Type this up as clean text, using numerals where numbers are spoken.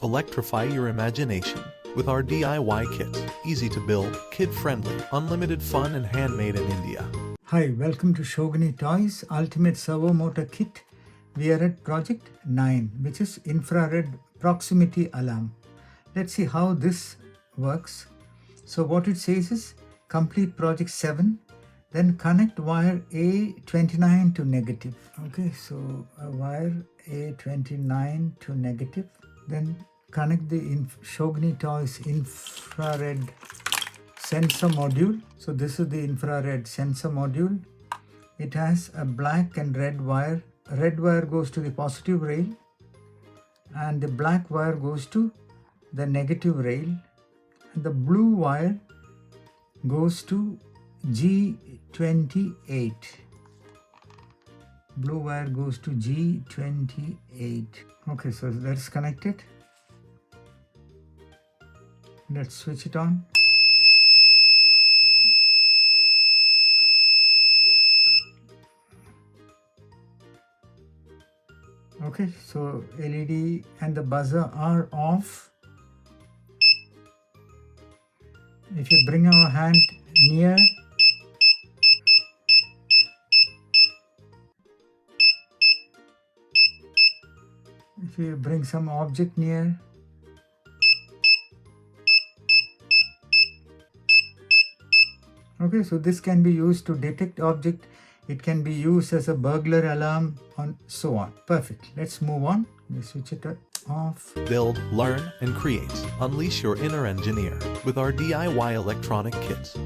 Electrify your imagination with our DIY kits. Easy to build, kid-friendly, unlimited fun and handmade in India. Hi, welcome to Shogini Toys Ultimate Servo Motor Kit. We are at project 9, which is infrared proximity alarm. Let's see how this works. So what it says is complete project 7, then connect wire A29 to negative. Okay, so a wire A29 to negative, then connect the Shogini Toys infrared sensor module. So this is the infrared sensor module. It has a black and red wire. Red wire goes to the positive rail and the black wire goes to the negative rail, and the blue wire goes to G28. Blue wire goes to G28. Okay, so that's connected. Let's switch it on. Okay, so LED and the buzzer are off. If you bring our hand near, if you bring some object near, okay, so this can be used to detect object. It can be used as a burglar alarm and so on. Perfect. Let's move on. We switch it off. Build, learn, and create. Unleash your inner engineer with our DIY electronic kits.